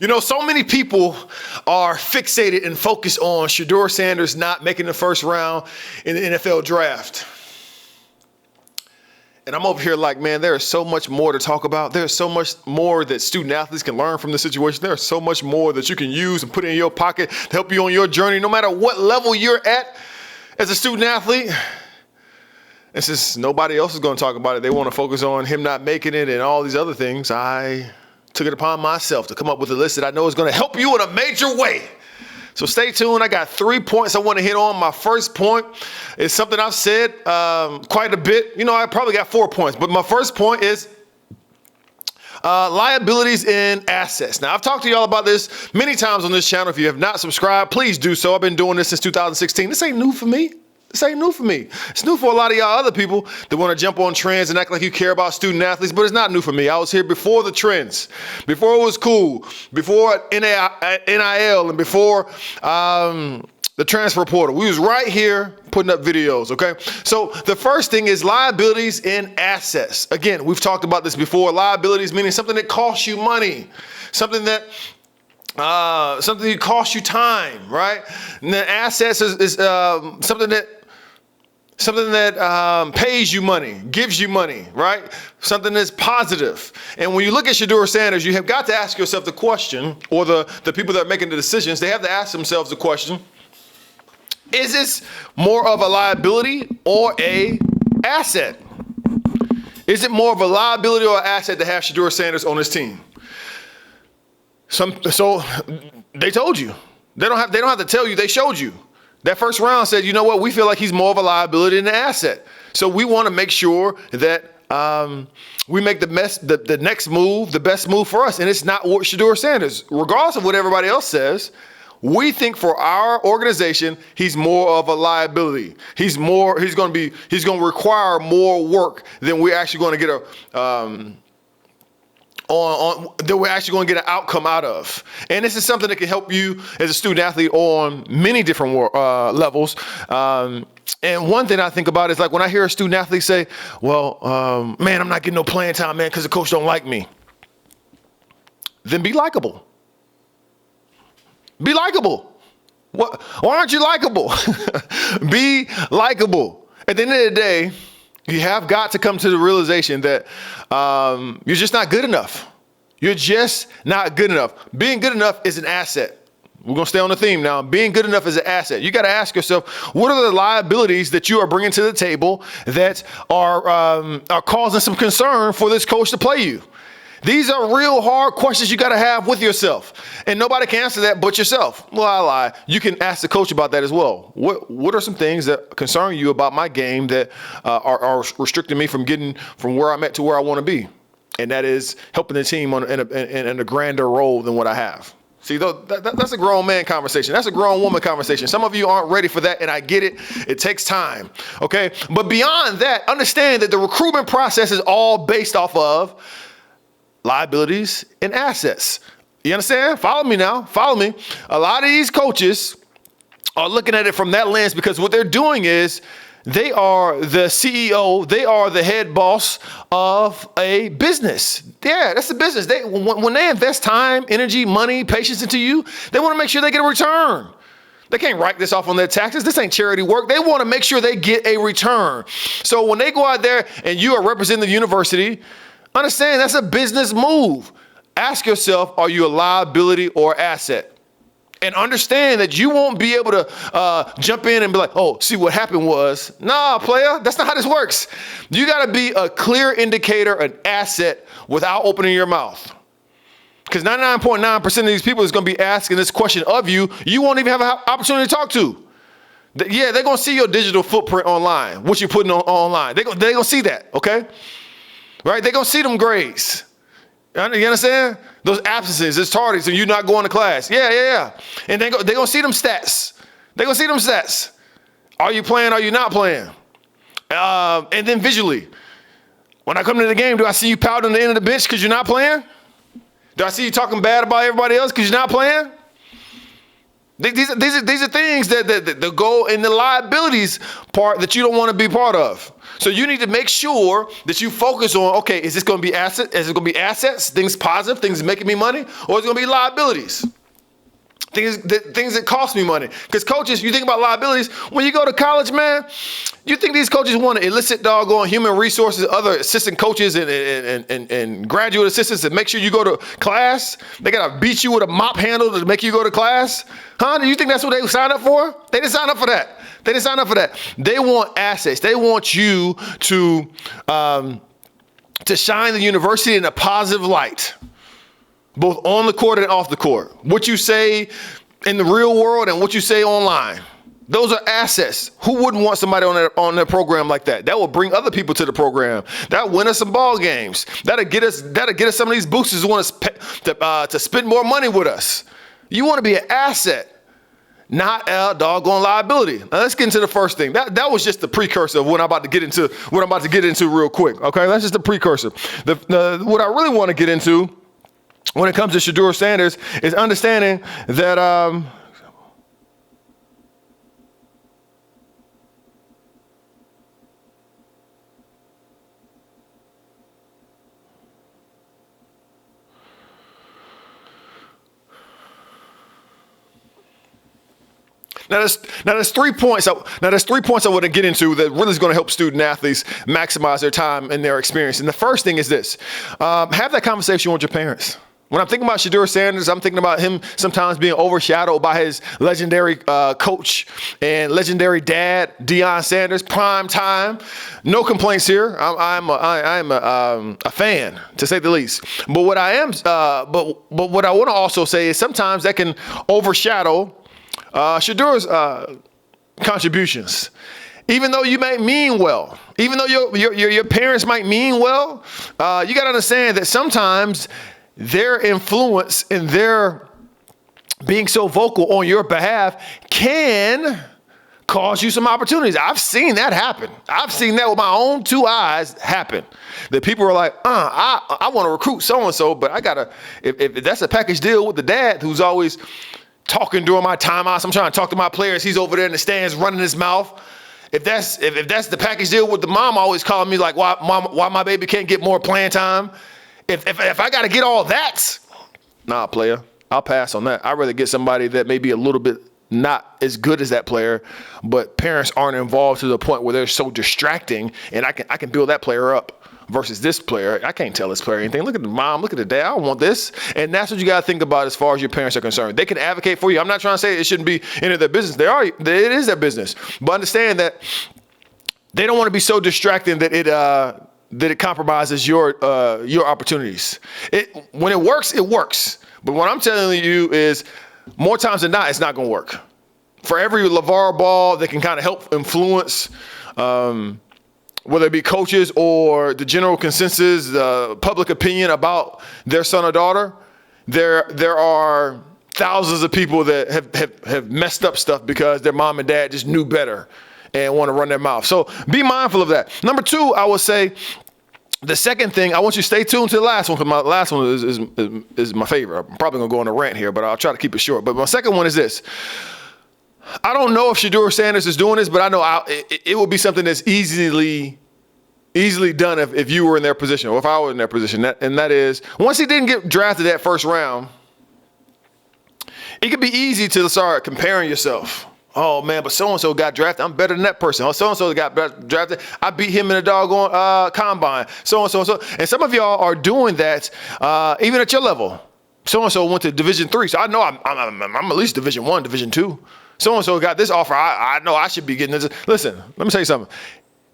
You know, so many people are fixated and focused on Shedeur Sanders not making the first round in the NFL draft. And I'm over here like, man, there is so much more to talk about. There's so much more that student athletes can learn from the situation. There's so much more that you can use and put in your pocket to help you on your journey, no matter what level you're at as a student athlete. And since nobody else is going to talk about it, they want to focus on him not making it and all these other things. I took it upon myself to come up with a list that I know is going to help you in a major way. So stay tuned. I got 3 points I want to hit on. My first point is something I've said quite a bit. You know, I probably got 4 points, but my first point is liabilities and assets. Now, I've talked to y'all about this many times on this channel. If you have not subscribed, please do so. I've been doing this since 2016. This ain't new for me. This ain't new for me. It's new for a lot of y'all other people that want to jump on trends and act like you care about student athletes, but it's not new for me. I was here before the trends, before it was cool, before NIL, and before the transfer portal. We was right here putting up videos, okay? So the first thing is liabilities and assets. Again, we've talked about this before. Liabilities meaning something that costs you money, something that costs you time, right? And then assets is something that pays you money, gives you money, right? Something that's positive. And when you look at Shedeur Sanders, you have got to ask yourself the question, or the people that are making the decisions, they have to ask themselves the question, is this more of a liability or a asset? Is it more of a liability or asset to have Shedeur Sanders on his team? So they told you. They don't have to tell you, they showed you. That first round said, you know what, we feel like he's more of a liability than an asset. So we want to make sure that we make the next move, the best move for us. And it's not what Shedeur Sanders, regardless of what everybody else says, we think for our organization, he's more of a liability. He's going to require more work than we're actually going to get that we're actually going to get an outcome out of. And this is something that can help you as a student athlete on many different levels. And one thing I think about is like when I hear a student athlete say, well, man, I'm not getting no playing time, man, because the coach don't like me. Then be likable. Be likable. Why aren't you likable? Be likable. At the end of the day, you have got to come to the realization that you're just not good enough. You're just not good enough. Being good enough is an asset. We're going to stay on the theme now. Being good enough is an asset. You got to ask yourself, what are the liabilities that you are bringing to the table that are causing some concern for this coach to play you? These are real hard questions you got to have with yourself. And nobody can answer that but yourself. Well, I lie. You can ask the coach about that as well. What are some things that concern you about my game that are restricting me from getting from where I'm at to where I want to be? And that is helping the team in a grander role than what I have. See, that's a grown man conversation. That's a grown woman conversation. Some of you aren't ready for that, and I get it. It takes time, okay? But beyond that, understand that the recruitment process is all based off of liabilities and assets. You understand? Follow me now. Follow me. A lot of these coaches are looking at it from that lens because what they're doing is they are the CEO. They are the head boss of a business. Yeah, that's the business. When they invest time, energy, money, patience into you, they want to make sure they get a return. They can't write this off on their taxes. This ain't charity work. They want to make sure they get a return. So when they go out there and you are representing the university, understand that's a business move. Ask yourself, are you a liability or asset? And understand that you won't be able to jump in and be like, oh, see what happened was. Nah, player, that's not how this works. You got to be a clear indicator, an asset without opening your mouth. Because 99.9% of these people is going to be asking this question of you. You won't even have an opportunity to talk to. Yeah, they're going to see your digital footprint online, what you're putting online. They're going to see that, okay? Right? They're going to see them grades. You understand? Those absences, those tardies, and you not going to class. Yeah. And they're going to see them stats. They're going to see them stats. Are you playing? Are you not playing? And then visually, when I come to the game, do I see you pouting on the end of the bench because you're not playing? Do I see you talking bad about everybody else because you're not playing? These are things that go in the liabilities part that you don't want to be part of. So you need to make sure that you focus on, okay, is this going to be asset? Is it going to be assets, things positive, things making me money, or is it going to be liabilities? Things that cost me money. Because coaches, you think about liabilities, when you go to college, man, you think these coaches want to elicit doggone human resources, other assistant coaches and graduate assistants to make sure you go to class? They got to beat you with a mop handle to make you go to class? Huh? Do you think that's what they signed up for? They didn't sign up for that. They didn't sign up for that. They want assets. They want you to shine the university in a positive light, both on the court and off the court. What you say in the real world and what you say online. Those are assets. Who wouldn't want somebody on their program like that? That will bring other people to the program. That'll win us some ball games. That'll get us some of these boosters who want to spend more money with us. You want to be an asset, not a doggone liability. Now let's get into the first thing. That was just the precursor of what I'm about to get into real quick. Okay, that's just the precursor. What I really want to get into when it comes to Shedeur Sanders is understanding that Now there's 3 points. I want to get into that really is going to help student athletes maximize their time and their experience. And the first thing is this: have that conversation with your parents. When I'm thinking about Shedeur Sanders, I'm thinking about him sometimes being overshadowed by his legendary coach and legendary dad, Deion Sanders, prime time. No complaints here. I'm a fan, to say the least. But what I am, but what I want to also say is sometimes that can overshadow Shedeur's contributions. Even though you might mean well, even though your parents might mean well, you got to understand that sometimes their influence and their being so vocal on your behalf can cause you some opportunities. I've seen that happen. I've seen that with my own 2 eyes happen. That people are like, I want to recruit so-and-so, but I got to, if that's a package deal with the dad who's always talking during my timeouts, I'm trying to talk to my players, he's over there in the stands running his mouth. If that's the package deal with the mom always calling me like, why my baby can't get more playing time? If I got to get all that, nah, player, I'll pass on that. I'd rather get somebody that may be a little bit not as good as that player, but parents aren't involved to the point where they're so distracting, and I can build that player up versus this player. I can't tell this player anything. Look at the mom, look at the dad. I don't want this. And that's what you got to think about as far as your parents are concerned. They can advocate for you. I'm not trying to say it shouldn't be any of their business. It is their business. But understand that they don't want to be so distracting that it compromises your opportunities. When it works, it works. But what I'm telling you is more times than not, it's not going to work. For every LeVar Ball that can kind of help influence, whether it be coaches or the general consensus, public opinion about their son or daughter, there are thousands of people that have messed up stuff because their mom and dad just knew better and want to run their mouth. So be mindful of that. Number 2, I would say, the second thing, I want you to stay tuned to the last one, because my last one is my favorite. I'm probably going to go on a rant here, but I'll try to keep it short. But my second one is this. I don't know if Shedeur Sanders is doing this, but I know it would be something that's easily done if you were in their position, or if I were in their position. And that is, once he didn't get drafted that first round, it could be easy to start comparing yourself. Oh, man, but so-and-so got drafted. I'm better than that person. Oh, so-and-so got drafted. I beat him in a doggone combine. So-and-so. And some of y'all are doing that even at your level. So-and-so went to Division III, so I know I'm at least Division I, Division II. So-and-so got this offer. I know I should be getting this. Listen, let me tell you something.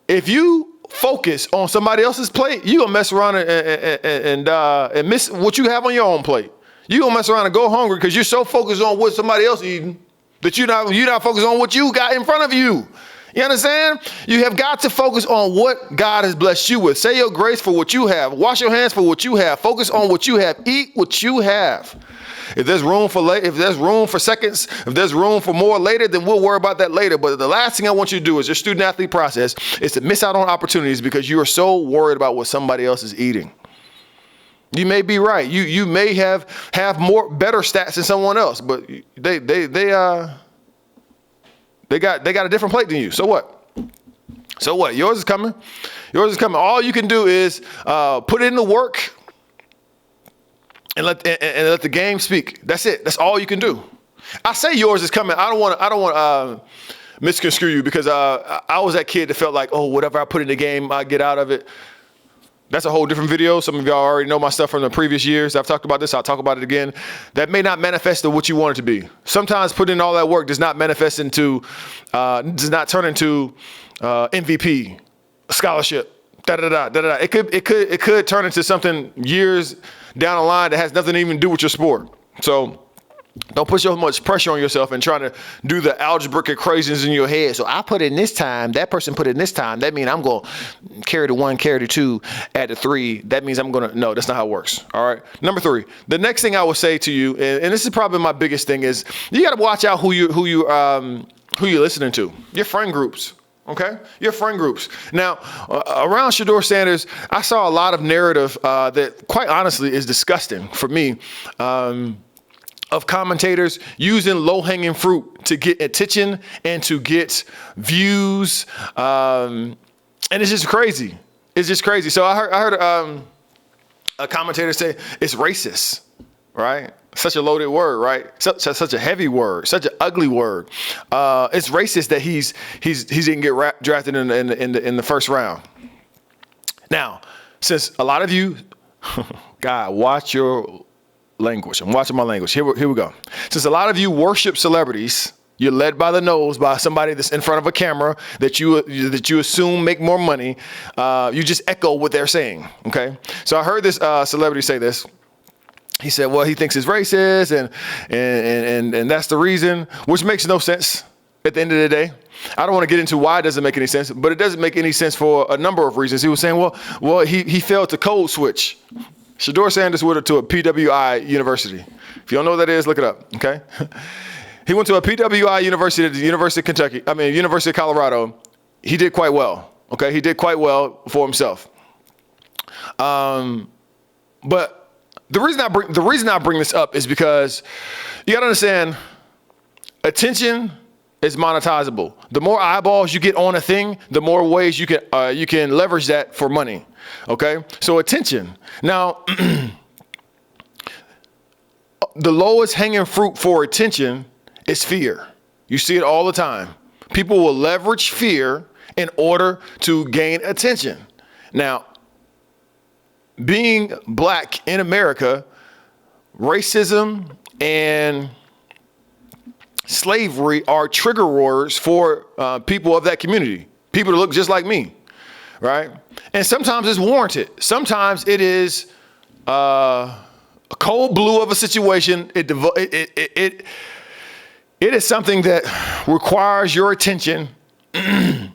If you focus on somebody else's plate, you're going to mess around and miss what you have on your own plate. You're going to mess around and go hungry because you're so focused on what somebody else eating that you're not focused on what you got in front of you. You understand? You have got to focus on what God has blessed you with. Say your grace for what you have. Wash your hands for what you have. Focus on what you have. Eat what you have. If there's room for seconds, if there's room for more later, then we'll worry about that later. But the last thing I want you to do is your student athlete process is to miss out on opportunities because you are so worried about what somebody else is eating. You may be right. You may have better stats than someone else, but they got a different plate than you. So what? So what? Yours is coming. Yours is coming. All you can do is put in the work and let the game speak. That's it. That's all you can do. I say yours is coming. I don't want misconstrue you, because I was that kid that felt like, oh, whatever I put in the game, I get out of it. That's a whole different video. Some of y'all already know my stuff from the previous years. I've talked about this. I'll talk about it again. That may not manifest to what you want it to be. Sometimes putting in all that work does not manifest into, does not turn into MVP, scholarship, da-da-da. It could turn into something years down the line that has nothing to even do with your sport. So don't put so much pressure on yourself and trying to do the algebraic equations in your head. So I put in this time, that person put in this time. That means I'm going to carry the 1, carry the 2, add the 3. That means I'm going to, no, that's not how it works. All right. Number 3, the next thing I will say to you, and this is probably my biggest thing, is you got to watch out who you're listening to. Your friend groups. Okay, your friend groups. Now, around Shedeur Sanders, I saw a lot of narrative that, quite honestly, is disgusting for me. Of commentators using low-hanging fruit to get attention and to get views, and it's just crazy. It's just crazy. So I heard a commentator say it's racist, right? Such a loaded word, right? Such a heavy word, such an ugly word. It's racist that he didn't get drafted in the first round. Now, since a lot of you, God, watch your language. I'm watching my language. Here we go. Since a lot of you worship celebrities, you're led by the nose by somebody that's in front of a camera that you assume make more money. You just echo what they're saying. Okay. So I heard this celebrity say this. He said, well, he thinks it's racist and that's the reason, which makes no sense at the end of the day. I don't want to get into why it doesn't make any sense, but it doesn't make any sense for a number of reasons. He was saying, well, he failed to code switch. Shedeur Sanders went to a PWI university. If you don't know what that is, look it up, okay? He went to a PWI university at the University of Colorado. He did quite well, okay? He did quite well for himself. But the reason I bring this up is because you got to understand, attention is monetizable. The more eyeballs you get on a thing, the more ways you can leverage that for money. Okay, so attention. Now, the lowest hanging fruit for attention is fear. You see it all the time. People will leverage fear in order to gain attention. Now, being black in America, racism and slavery are trigger words for people of that community, people that look just like me. Right? And sometimes it's warranted. Sometimes it is a cold blue of a situation. It is something that requires your attention and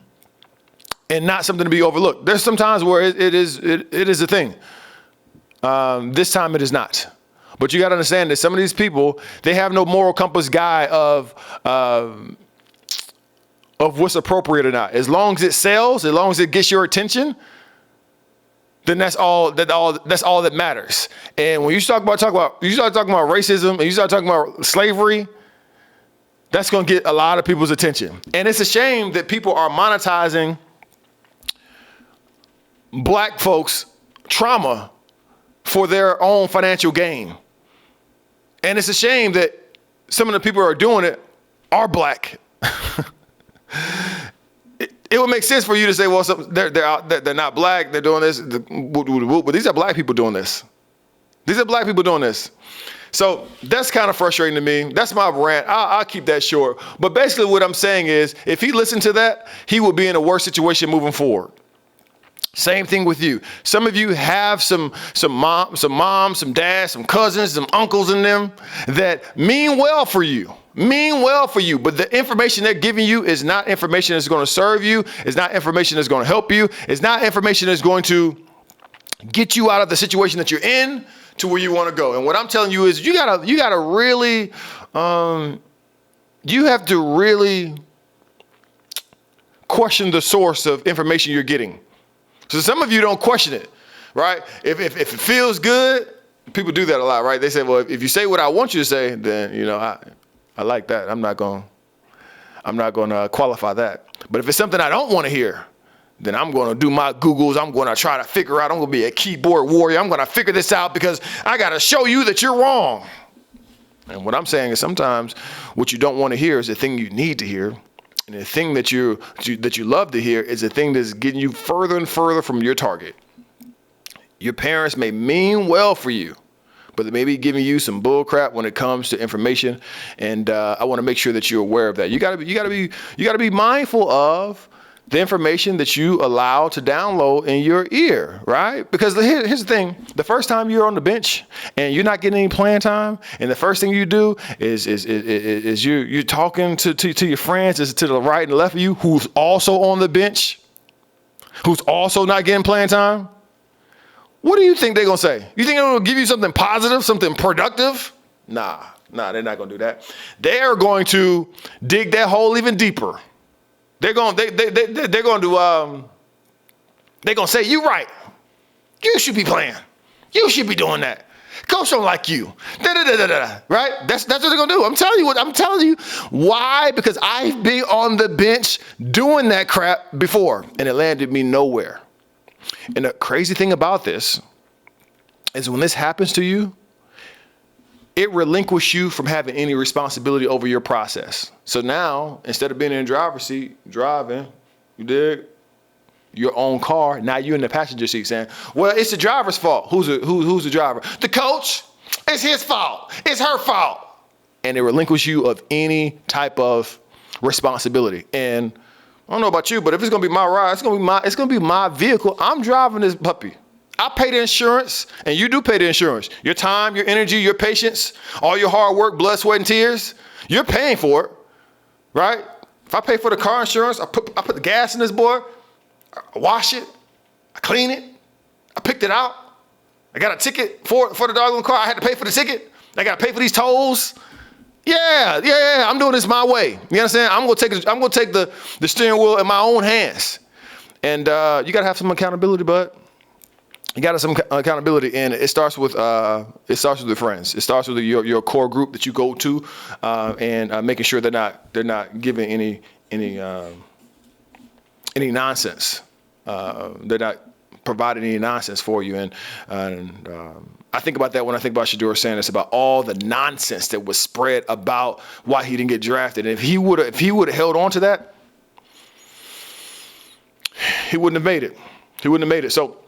not something to be overlooked. There's some times where it is a thing. This time it is not. But you got to understand that some of these people, they have no moral compass guide of what's appropriate or not. As long as it sells, as long as it gets your attention, then that's all that matters. And when you start talking about racism and you start talking about slavery, that's going to get a lot of people's attention. And it's a shame that people are monetizing black folks' trauma for their own financial gain. And it's a shame that some of the people who are doing it are black. It would make sense for you to say, well, they're not black, they're doing this, but these are black people doing this. These are black people doing this. So that's kind of frustrating to me. That's my rant. I'll keep that short. But basically what I'm saying is, if he listened to that, he would be in a worse situation moving forward. Same thing with you. Some of you have some moms, some dads, some cousins, some uncles in them that mean well for you. But the information they're giving you is not information that's going to serve you. It's not information that's going to help you. It's not information that's going to get you out of the situation that you're in to where you want to go. And what I'm telling you is you gotta really, you have to really question the source of information you're getting. So some of you don't question it. right? If it feels good, people do that a lot, right? They say, well, if you say what I want you to say, then, I like that. I'm not going to qualify that. But if it's something I don't want to hear, then I'm going to do my Googles. I'm going to try to figure out. I'm going to be a keyboard warrior. I'm going to figure this out because I got to show you that you're wrong. And what I'm saying is sometimes what you don't want to hear is the thing you need to hear. And the thing that you love to hear is the thing that's getting you further and further from your target. Your parents may mean well for you, but they may be giving you some bull crap when it comes to information. And I want to make sure that you're aware of that. You gotta be mindful of the information that you allow to download in your ear, right? Because here's the thing: the first time you're on the bench and you're not getting any playing time, and the first thing you do is you're talking to your friends, is to the right and left of you, who's also on the bench, who's also not getting playing time. What do you think they're gonna say? You think they're gonna give you something positive, something productive? Nah, they're not gonna do that. They are going to dig that hole even deeper. They're going to say, you right. You should be playing. You should be doing that. Coach don't like you. Right? That's what they're going to do. I'm telling you why? Because I've been on the bench doing that crap before, and it landed me nowhere. And the crazy thing about this is when this happens to you, it relinquishes you from having any responsibility over your process. So now, instead of being in the driver's seat, driving, you dig, your own car, now you're in the passenger seat saying, well, it's the driver's fault. Who's the driver? The coach. It's his fault. It's her fault. And it relinquishes you of any type of responsibility. And I don't know about you, but if it's going to be my ride, it's going to be my vehicle. I'm driving this puppy. I pay the insurance, and you do pay the insurance. Your time, your energy, your patience, all your hard work, blood, sweat, and tears, you're paying for it, right? If I pay for the car insurance, I put the gas in this boy, I wash it, I clean it, I picked it out. I got a ticket for the doggone car. I had to pay for the ticket. I got to pay for these tolls. Yeah, I'm doing this my way. You understand? I'm gonna take the steering wheel in my own hands, and you gotta have some accountability, bud. You got some accountability, and it starts with the friends. It starts with your core group that you go to, and making sure they're not giving any nonsense. They're not providing any nonsense for you. And I think about that when I think about Shedeur saying this about all the nonsense that was spread about why he didn't get drafted. And if he would have held on to that, he wouldn't have made it. So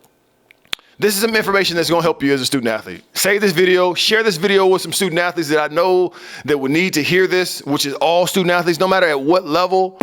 this is some information that's going to help you as a student athlete. Save this video, share this video with some student athletes that I know that would need to hear this, which is all student athletes, no matter at what level.